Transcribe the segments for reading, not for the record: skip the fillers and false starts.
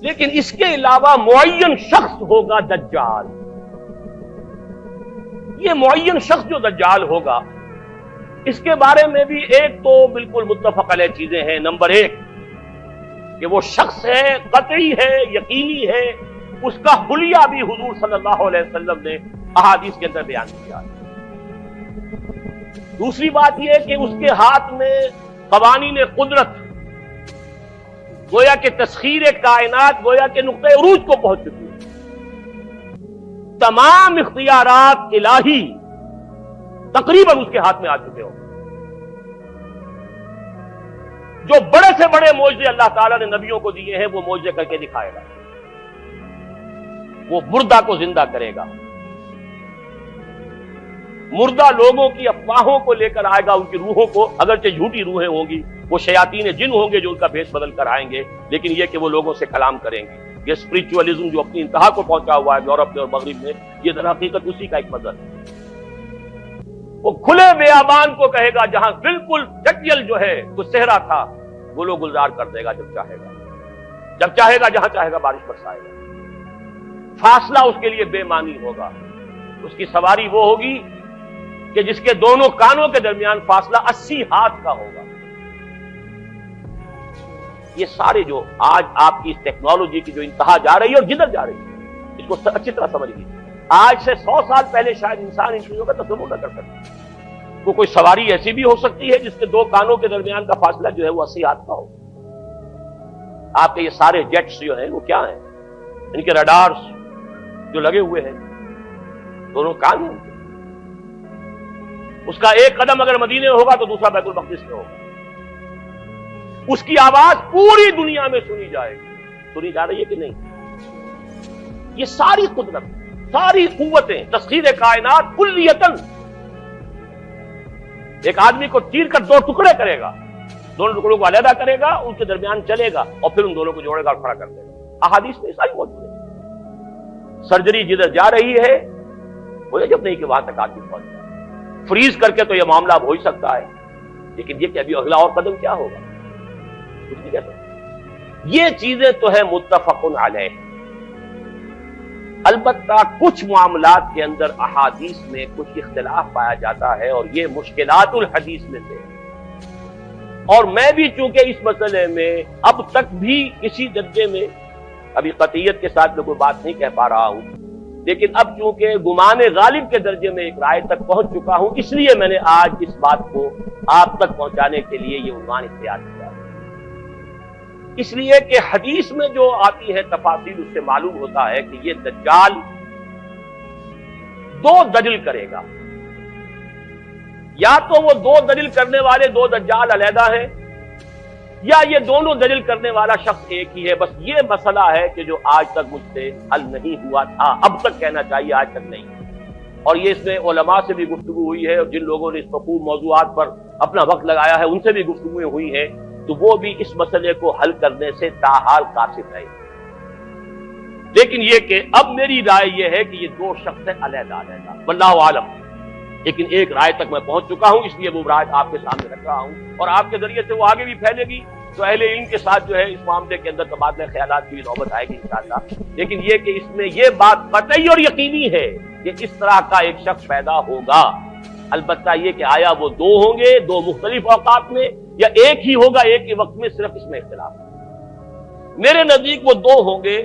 لیکن اس کے علاوہ معین شخص ہوگا دجال. یہ معین شخص جو دجال ہوگا اس کے بارے میں بھی ایک تو بالکل متفق علیہ چیزیں ہیں. نمبر 1 کہ وہ شخص ہے، قطعی ہے، یقینی ہے، اس کا حلیہ بھی حضور صلی اللہ علیہ وسلم نے احادیث کے اندر بیان کیا. دوسری بات یہ کہ اس کے ہاتھ میں قوانین قدرت، گویا کہ تسخیر کائنات گویا کہ نقطۂ عروج کو پہنچ چکی ہے. تمام اختیارات الہی تقریباً اس کے ہاتھ میں آ چکے ہوں. جو بڑے سے بڑے معجزے اللہ تعالیٰ نے نبیوں کو دیے ہیں وہ معجزے کر کے دکھائے گا. وہ مردہ کو زندہ کرے گا، مردہ لوگوں کی افواہوں کو لے کر آئے گا، ان کی روحوں کو، اگرچہ جھوٹی روحیں ہوں گی، وہ شیاطین جن ہوں گے جو ان کا بھیس بدل کر آئیں گے، لیکن یہ کہ وہ لوگوں سے کلام کریں گے. یہ اسپرچولیزم جو اپنی انتہا کو پہنچا ہوا ہے یورپ میں اور مغرب میں، یہ در حقیقت اسی کا ایک مظہر ہے. وہ کھلے بیابان کو کہے گا جہاں بالکل ڈٹیل جو ہے وہ صحرا تھا، گل و گلزار کر دے گا جب چاہے گا، جب چاہے گا، جہاں چاہے گا بارش برسائے گا. فاصلہ اس کے لیے بے معنی ہوگا. اس کی سواری وہ ہوگی کہ جس کے دونوں کانوں کے درمیان فاصلہ 80 ہاتھ کا ہوگا. یہ سارے جو آج آپ کی اس ٹیکنالوجی کی جو انتہا جا رہی ہے اور جدھر جا رہی ہے، اس کو اچھی طرح سمجھیے. آج سے 100 سال پہلے شاید انسان ان چیزوں کا تصور نہ کر سکتا. وہ کوئی سواری ایسی بھی ہو سکتی ہے جس کے 2 کانوں کے درمیان کا فاصلہ جو ہے وہ 80 ہاتھ کا ہو. آپ کے یہ سارے جیٹس جو ہیں وہ کیا ہیں؟ ان کے ریڈارز جو لگے ہوئے ہیں، دونوں کان ہیں. اس کا ایک قدم اگر مدینے ہوگا تو دوسرا بیت المقدس میں ہوگا. اس کی آواز پوری دنیا میں سنی جائے گی. سنی جا رہی ہے کہ نہیں؟ یہ ساری قدرت، ساری قوتیں، تسخیر کائنات کلیتاً ایک آدمی کو چیر کر 2 ٹکڑے کرے گا، دونوں ٹکڑوں کو علیحدہ کرے گا، ان کے درمیان چلے گا اور پھر ان دونوں کو جوڑے گا اور کھڑا کر دے گا. احادیث میں ساری موجود ہے. سرجری جدھر جا رہی ہے وہ جب نہیں کہ وہاں تک آدمی پہنچ جائے. فریز کر کے تو یہ معاملہ اب ہو ہی سکتا ہے، لیکن یہ کہ ابھی اگلا اور قدم کیا ہوگا کچھ نہیں کہہ سکتا. یہ چیزیں تو ہیں متفق علیہ. البتہ کچھ معاملات کے اندر احادیث میں کچھ اختلاف پایا جاتا ہے اور یہ مشکلات الحدیث میں سے. اور میں بھی چونکہ اس مسئلے میں اب تک بھی کسی درجے میں ابھی قطعیت کے ساتھ میں کوئی بات نہیں کہہ پا رہا ہوں، لیکن اب چونکہ گمان غالب کے درجے میں ایک رائے تک پہنچ چکا ہوں، اس لیے میں نے آج اس بات کو آپ تک پہنچانے کے لیے یہ عنوان اختیار کیا. اس لیے کہ حدیث میں جو آتی ہے تفاصیل اس سے معلوم ہوتا ہے کہ یہ دجال 2 دجل کرے گا. یا تو وہ 2 دجل کرنے والے 2 دجال علیحدہ ہیں، یا یہ دونوں دلیل کرنے والا شخص ایک ہی ہے. بس یہ مسئلہ ہے کہ جو آج تک مجھ سے حل نہیں ہوا تھا، اب تک کہنا چاہیے آج تک نہیں. اور یہ اس میں علماء سے بھی گفتگو ہوئی ہے اور جن لوگوں نے اس مفہوم موضوعات پر اپنا وقت لگایا ہے ان سے بھی گفتگویں ہوئی ہیں، تو وہ بھی اس مسئلے کو حل کرنے سے تاحال قاصر رہے. لیکن یہ کہ اب میری رائے یہ ہے کہ یہ 2 شخص علیحدہ علیحدہ، واللہ عالم. لیکن ایک رائے تک میں پہنچ چکا ہوں، اس لیے وہ رائے آپ کے سامنے رکھ رہا ہوں اور آپ کے ذریعے سے وہ آگے بھی پھیلے گی تو اہل علم کے ساتھ جو ہے اس معاملے کے اندر تبادلہ خیالات کی نوبت آئے گی انشاءاللہ. لیکن یہ کہ اس میں یہ بات قطعی اور یقینی ہے کہ اس طرح کا ایک شخص پیدا ہوگا. البتہ یہ کہ آیا وہ 2 ہوں گے 2 مختلف اوقات میں یا ایک ہی ہوگا ایک ہی وقت میں، صرف اس میں اختلاف ہے. میرے نزدیک وہ 2 ہوں گے.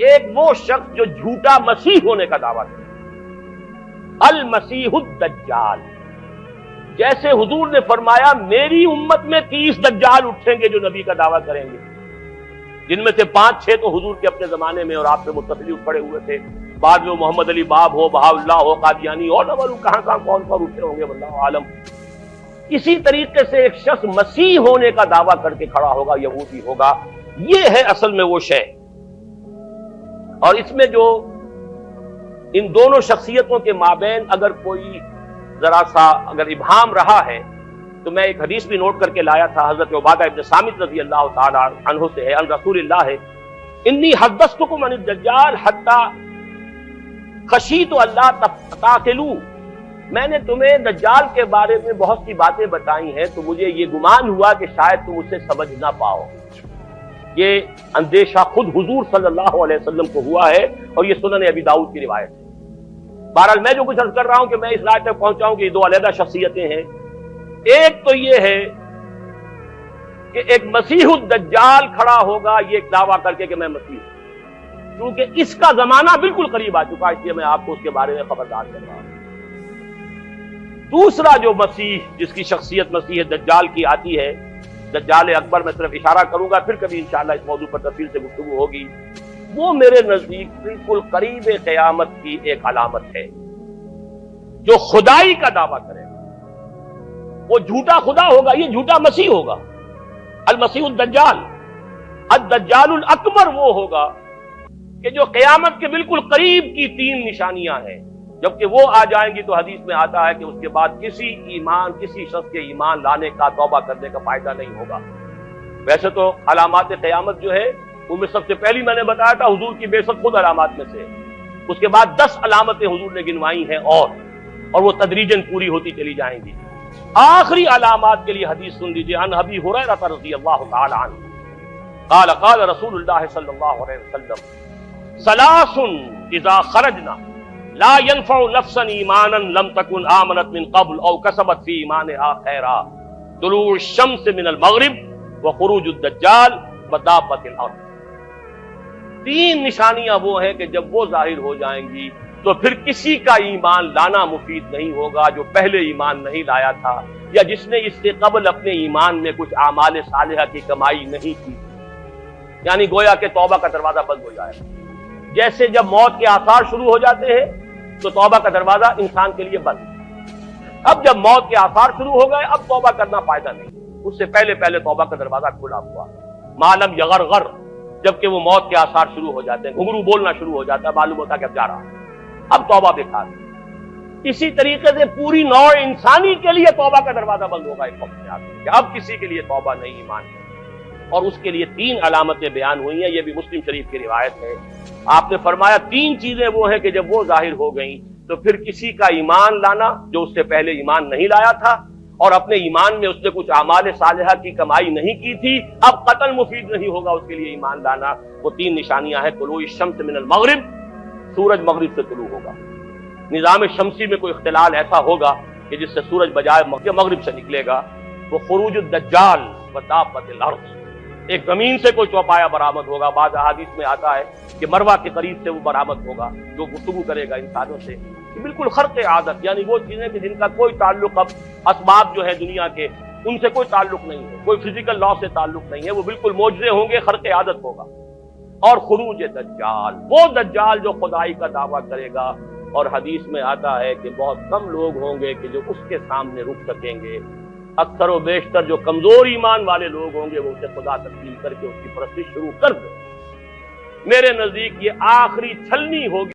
ایک وہ شخص جو جھوٹا مسیح ہونے کا دعویٰ کرے، المسیح الدجال. جیسے حضور نے فرمایا میری امت میں 30 دجال اٹھیں گے جو نبی کا دعویٰ کریں گے، جن میں سے 5-6 تو حضور کے اپنے زمانے میں اور آپ سے متصل پڑے ہوئے تھے. بعد میں محمد علی باب ہو، بہاءاللہ ہو، قادیانی اور نہ معلوم کہاں کون اٹھے ہوں گے، واللہ عالم. اسی طریقے سے ایک شخص مسیح ہونے کا دعویٰ کر کے کھڑا ہوگا، یہودی ہوگا. یہ ہے اصل میں وہ شے. اور اس میں جو ان دونوں شخصیتوں کے مابین اگر کوئی ذرا سا اگر ابہام رہا ہے تو میں ایک حدیث بھی نوٹ کر کے لایا تھا، حضرت عبادہ ابن صامت رضی اللہ تعالی عنہ سے ہے، عن رسول اللہ ہے، انی حدثتکم عن الدجال حتی خشیت اللہ تعقلوا. میں نے تمہیں دجال کے بارے میں بہت سی باتیں بتائی ہیں تو مجھے یہ گمان ہوا کہ شاید تم اسے سمجھ نہ پاؤ. یہ اندیشہ خود حضور صلی اللہ علیہ وسلم کو ہوا ہے اور یہ سنن ابی داؤد کی روایت ہے۔ بہرحال میں جو کچھ عرض کر رہا ہوں کہ میں اس رائے تک پہنچا ہوں کہ یہ دو علیحدہ شخصیتیں ہیں۔ ایک تو یہ ہے کہ ایک مسیح الدجال کھڑا ہوگا یہ ایک دعویٰ کر کے کہ میں مسیح ہوں، کیونکہ اس کا زمانہ بالکل قریب آ چکا ہے، اس لیے میں آپ کو اس کے بارے میں خبردار کر رہا ہوں۔ دوسرا جو مسیح جس کی شخصیت مسیح دجال کی آتی ہے، دجال اکبر، میں صرف اشارہ کروں گا، پھر کبھی انشاءاللہ اس موضوع پر تفصیل سے گفتگو ہوگی، وہ میرے نزدیک بالکل قریب قیامت کی ایک علامت ہے۔ جو خدائی کا دعویٰ کرے گا وہ جھوٹا خدا ہوگا، یہ جھوٹا مسیح ہوگا، المسیح الدجال۔ الدجال الاکبر وہ ہوگا کہ جو قیامت کے بالکل قریب کی تین نشانیاں ہیں، جبکہ وہ آ جائیں گی تو حدیث میں آتا ہے کہ اس کے بعد کسی شخص کے ایمان لانے کا، توبہ کرنے کا فائدہ نہیں ہوگا۔ ویسے تو علامات قیامت جو ہے ان میں سب سے پہلی میں نے بتایا تھا حضور کی بعثت خود علامات میں سے، اس کے بعد 10 علامتیں حضور نے گنوائی ہیں اور وہ تدریجاً پوری ہوتی چلی جائیں گی۔ آخری علامات کے لیے حدیث سن لیجیے، عن ابی ہریرہ رضی اللہ تعالی عنہ قال قال رسول اللہ صلی اللہ علیہ وسلم ثلاث اذا خرجنا لا ينفع نفسا ایمانا لم تكن آمنت من قبل او کسبت فی ایمانها خیرا، طلوع الشمس من المغرب وخروج الدجال ودابۃ الارض۔ تین نشانیاں وہ ہیں کہ جب وہ ظاہر ہو جائیں گی تو پھر کسی کا ایمان لانا مفید نہیں ہوگا جو پہلے ایمان نہیں لایا تھا یا جس نے اس سے قبل اپنے ایمان میں کچھ اعمال صالحہ کی کمائی نہیں کی، یعنی گویا کہ توبہ کا دروازہ بند ہو جائے گا۔ جیسے جب موت کے آثار شروع ہو جاتے ہیں تو توبہ کا دروازہ انسان کے لیے بند، اب جب موت کے آثار شروع ہو گئے اب توبہ کرنا فائدہ نہیں، اس سے پہلے توبہ کا دروازہ کھلا ہوا، معلوم یغرغر، جبکہ وہ موت کے آثار شروع ہو جاتے ہیں، گھنگرو بولنا شروع ہو جاتا ہے، معلوم ہوتا ہے کہ اب جا رہا ہے، اب توبہ بیکار ہے۔ اسی طریقے سے پوری نوع انسانی کے لیے توبہ کا دروازہ بند ہوگا ایک وقت میں آ کر کہ اب کسی کے لیے توبہ نہیں، ایمان ہے، اور اس کے لیے تین علامتیں بیان ہوئی ہیں، یہ بھی مسلم شریف کی روایت ہے۔ آپ نے فرمایا تین چیزیں وہ ہیں کہ جب وہ ظاہر ہو گئیں تو پھر کسی کا ایمان لانا جو اس سے پہلے ایمان نہیں لایا تھا اور اپنے ایمان میں اس نے کچھ اعمال صالحہ کی کمائی نہیں کی تھی، اب قتل مفید نہیں ہوگا اس کے لیے ایمان لانا۔ وہ تین نشانیاں ہیں، طلوع الشمس من المغرب، سورج مغرب سے طلوع ہوگا، نظام شمسی میں کوئی اختلال ایسا ہوگا کہ جس سے سورج بجائے مغرب سے نکلے گا، وہ خروج الدجال ودابۃ الارض، ایک زمین سے کوئی چوپایا برآمد ہوگا، بعض احادیث میں آتا ہے کہ مروہ کے قریب سے وہ برآمد ہوگا جو گفتگو کرے گا انسانوں سے، بالکل خرق عادت، یعنی وہ چیزیں کہ جن کا کوئی تعلق اب اسباب جو ہے دنیا کے ان سے کوئی تعلق نہیں ہے، کوئی فزیکل لا سے تعلق نہیں ہے، وہ بالکل معجزے ہوں گے، خرق عادت ہوگا۔ اور خروج دجال، وہ دجال جو خدائی کا دعویٰ کرے گا، اور حدیث میں آتا ہے کہ بہت کم لوگ ہوں گے کہ جو اس کے سامنے رک سکیں گے، اکثر و بیشتر جو کمزور ایمان والے لوگ ہوں گے وہ اسے خدا تسلیم کر کے اس کی پرستش شروع کر دیں۔ میرے نزدیک یہ آخری چھلنی ہوگی